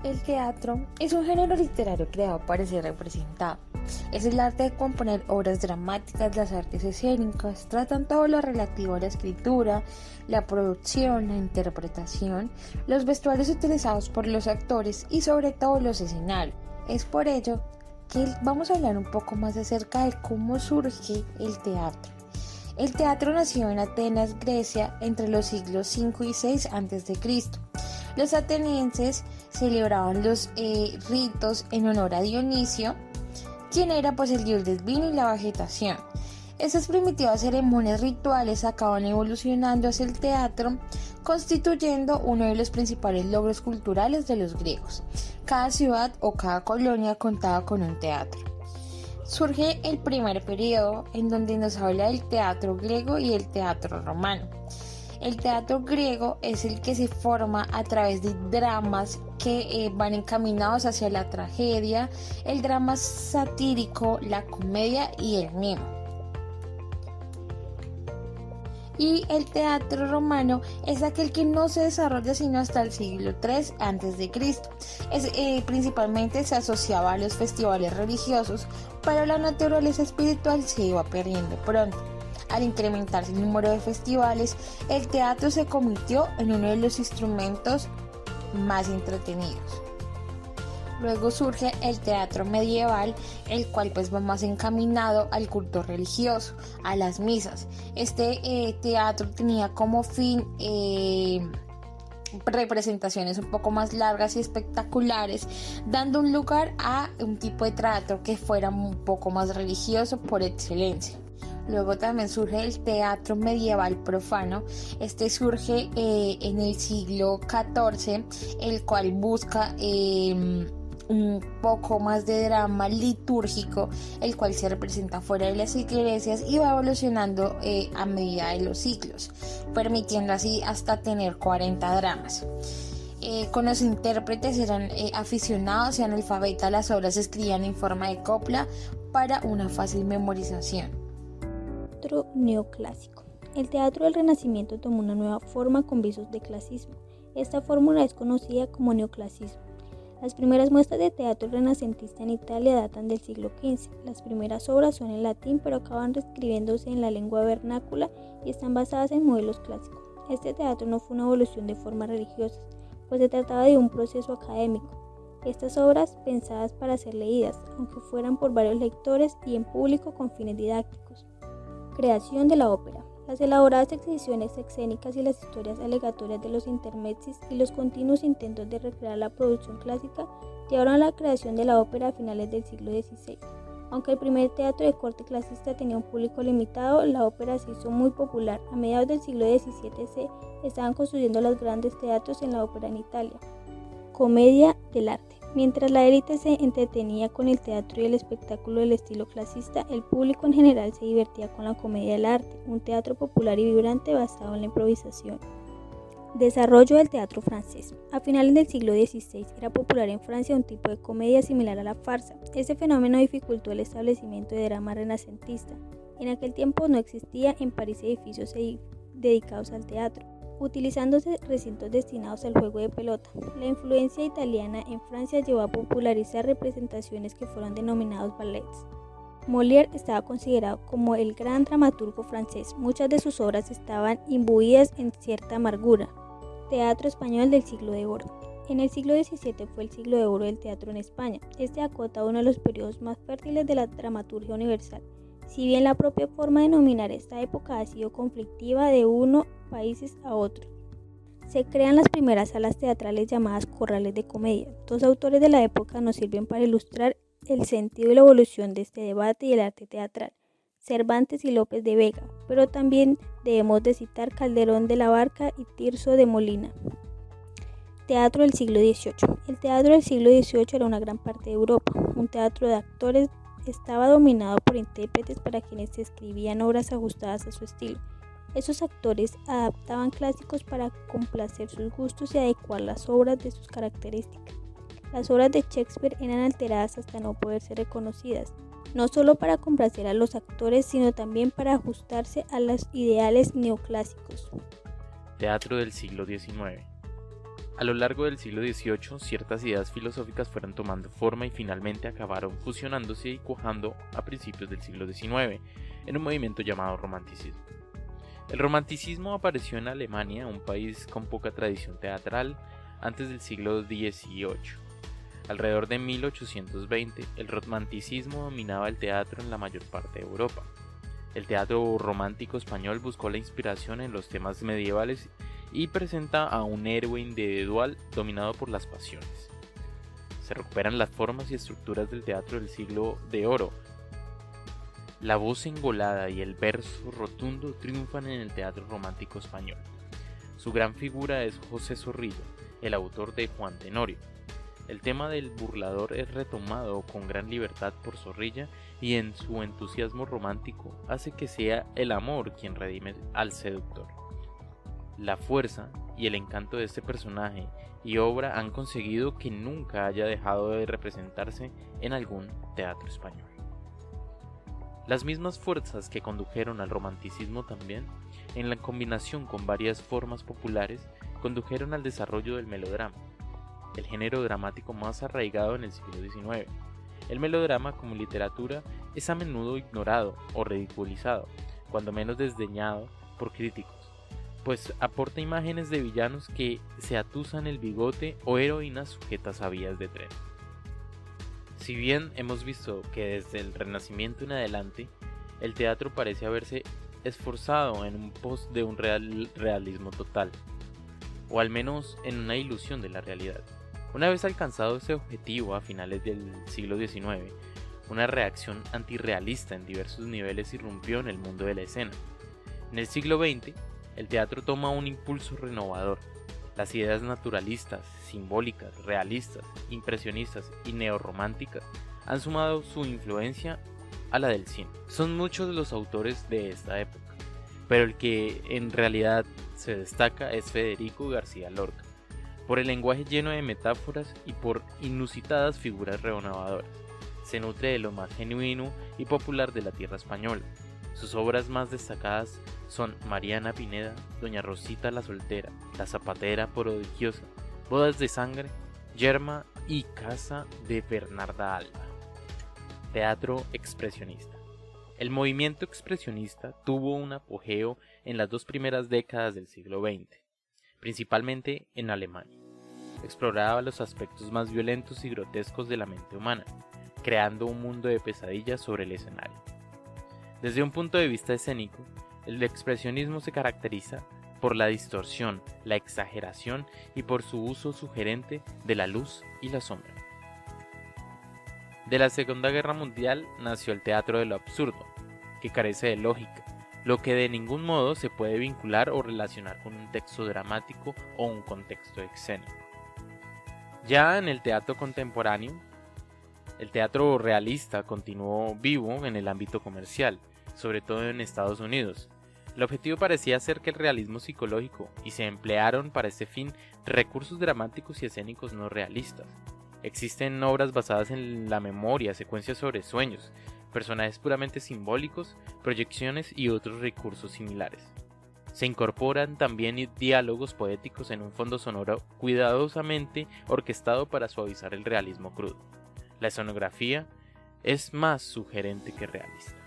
El teatro es un género literario creado para ser representado. Es el arte de componer obras dramáticas. Las artes escénicas tratan todo lo relativo a la escritura, la producción, la interpretación, los vestuarios utilizados por los actores y sobre todo los escenarios. Es por ello que vamos a hablar un poco más acerca de cómo surge el teatro. El teatro nació en Atenas, Grecia, entre los siglos 5 y 6 a.C. Los atenienses celebraban los ritos en honor a Dionisio, quien era pues el dios del vino y la vegetación. Estas primitivas ceremonias rituales acaban evolucionando hacia el teatro, constituyendo uno de los principales logros culturales de los griegos. Cada ciudad o cada colonia contaba con un teatro. Surge el primer periodo en donde nos habla del teatro griego y el teatro romano. El teatro griego es el que se forma a través de dramas que van encaminados hacia la tragedia, el drama satírico, la comedia y el mimo. Y el teatro romano es aquel que no se desarrolla sino hasta el siglo III a.C. Principalmente se asociaba a los festivales religiosos, pero la naturaleza espiritual se iba perdiendo pronto. Al incrementarse el número de festivales, el teatro se convirtió en uno de los instrumentos más entretenidos. Luego surge el teatro medieval, el cual pues va más encaminado al culto religioso, a las misas. Este teatro tenía como fin representaciones un poco más largas y espectaculares, dando un lugar a un tipo de teatro que fuera un poco más religioso por excelencia. Luego también surge el teatro medieval profano. Este surge en el siglo XIV, el cual busca un poco más de drama litúrgico, el cual se representa fuera de las iglesias y va evolucionando a medida de los siglos, permitiendo así hasta tener 40 dramas. Con los intérpretes eran aficionados y analfabetas, las obras se escribían en forma de copla para una fácil memorización. Teatro neoclásico. El teatro del Renacimiento tomó una nueva forma con visos de clasismo. Esta fórmula es conocida como neoclasismo. Las primeras muestras de teatro renacentista en Italia datan del siglo XV. Las primeras obras son en latín, pero acaban reescribiéndose en la lengua vernácula y están basadas en modelos clásicos. Este teatro no fue una evolución de formas religiosas, pues se trataba de un proceso académico. Estas obras pensadas para ser leídas, aunque fueran por varios lectores y en público con fines didácticos. Creación de la ópera. Las elaboradas exhibiciones escénicas y las historias aleatorias de los intermezzi y los continuos intentos de recrear la producción clásica llevaron a la creación de la ópera a finales del siglo XVI. Aunque el primer teatro de corte clasista tenía un público limitado, la ópera se hizo muy popular. A mediados del siglo XVII se estaban construyendo los grandes teatros en la ópera en Italia. Comedia del arte. Mientras la élite se entretenía con el teatro y el espectáculo del estilo clasista, el público en general se divertía con la comedia del arte, un teatro popular y vibrante basado en la improvisación. Desarrollo del teatro francés. A finales del siglo XVI era popular en Francia un tipo de comedia similar a la farsa. Este fenómeno dificultó el establecimiento de drama renacentista. En aquel tiempo no existía en París edificios dedicados al teatro, utilizándose recintos destinados al juego de pelota. La influencia italiana en Francia llevó a popularizar representaciones que fueron denominados ballets. Molière estaba considerado como el gran dramaturgo francés. Muchas de sus obras estaban imbuidas en cierta amargura. Teatro español del siglo de oro. En el siglo XVII fue el siglo de oro del teatro en España. Este acota uno de los periodos más fértiles de la dramaturgia universal. Si bien la propia forma de denominar esta época ha sido conflictiva de unos países a otros. Se crean las primeras salas teatrales llamadas corrales de comedia. Dos autores de la época nos sirven para ilustrar el sentido y la evolución de este debate y el arte teatral, Cervantes y López de Vega, pero también debemos de citar Calderón de la Barca y Tirso de Molina. Teatro del siglo XVIII. El teatro del siglo XVIII era una gran parte de Europa. Un teatro de actores estaba dominado por intérpretes para quienes se escribían obras ajustadas a su estilo. Esos actores adaptaban clásicos para complacer sus gustos y adecuar las obras de sus características. Las obras de Shakespeare eran alteradas hasta no poder ser reconocidas, no solo para complacer a los actores, sino también para ajustarse a los ideales neoclásicos. Teatro del siglo XIX. A lo largo del siglo XVIII, ciertas ideas filosóficas fueron tomando forma y finalmente acabaron fusionándose y cuajando a principios del siglo XIX, en un movimiento llamado romanticismo. El romanticismo apareció en Alemania, un país con poca tradición teatral, antes del siglo XVIII. Alrededor de 1820, el romanticismo dominaba el teatro en la mayor parte de Europa. El teatro romántico español buscó la inspiración en los temas medievales y presenta a un héroe individual dominado por las pasiones. Se recuperan las formas y estructuras del teatro del siglo de oro. La voz engolada y el verso rotundo triunfan en el teatro romántico español. Su gran figura es José Zorrilla, el autor de Juan Tenorio. El tema del burlador es retomado con gran libertad por Zorrilla y en su entusiasmo romántico hace que sea el amor quien redime al seductor. La fuerza y el encanto de este personaje y obra han conseguido que nunca haya dejado de representarse en algún teatro español. Las mismas fuerzas que condujeron al romanticismo también, en la combinación con varias formas populares, condujeron al desarrollo del melodrama, el género dramático más arraigado en el siglo XIX. El melodrama como literatura es a menudo ignorado o ridiculizado, cuando menos desdeñado por críticos, pues aporta imágenes de villanos que se atusan el bigote o heroínas sujetas a vías de tren. Si bien hemos visto que desde el Renacimiento en adelante, el teatro parece haberse esforzado en un pos de un realismo total, o al menos en una ilusión de la realidad. Una vez alcanzado ese objetivo a finales del siglo XIX, una reacción antirrealista en diversos niveles irrumpió en el mundo de la escena. En el siglo XX, el teatro toma un impulso renovador. Las ideas naturalistas, simbólicas, realistas, impresionistas y neorrománticas han sumado su influencia a la del cine. Son muchos los autores de esta época, pero el que en realidad se destaca es Federico García Lorca, por el lenguaje lleno de metáforas y por inusitadas figuras renovadoras. Se nutre de lo más genuino y popular de la tierra española. Sus obras más destacadas son Mariana Pineda, Doña Rosita la Soltera, La Zapatera Prodigiosa, Bodas de Sangre, Yerma y Casa de Bernarda Alba. Teatro expresionista. El movimiento expresionista tuvo un apogeo en las dos primeras décadas del siglo XX, principalmente en Alemania. Exploraba los aspectos más violentos y grotescos de la mente humana, creando un mundo de pesadillas sobre el escenario. Desde un punto de vista escénico, el expresionismo se caracteriza por la distorsión, la exageración y por su uso sugerente de la luz y la sombra. De la Segunda Guerra Mundial nació el teatro de lo absurdo, que carece de lógica, lo que de ningún modo se puede vincular o relacionar con un texto dramático o un contexto escénico. Ya en el teatro contemporáneo, el teatro realista continuó vivo en el ámbito comercial, sobre todo en Estados Unidos. El objetivo parecía ser que el realismo psicológico, y se emplearon para este fin recursos dramáticos y escénicos no realistas. Existen obras basadas en la memoria, secuencias sobre sueños, personajes puramente simbólicos, proyecciones y otros recursos similares. Se incorporan también diálogos poéticos en un fondo sonoro cuidadosamente orquestado para suavizar el realismo crudo. La escenografía es más sugerente que realista.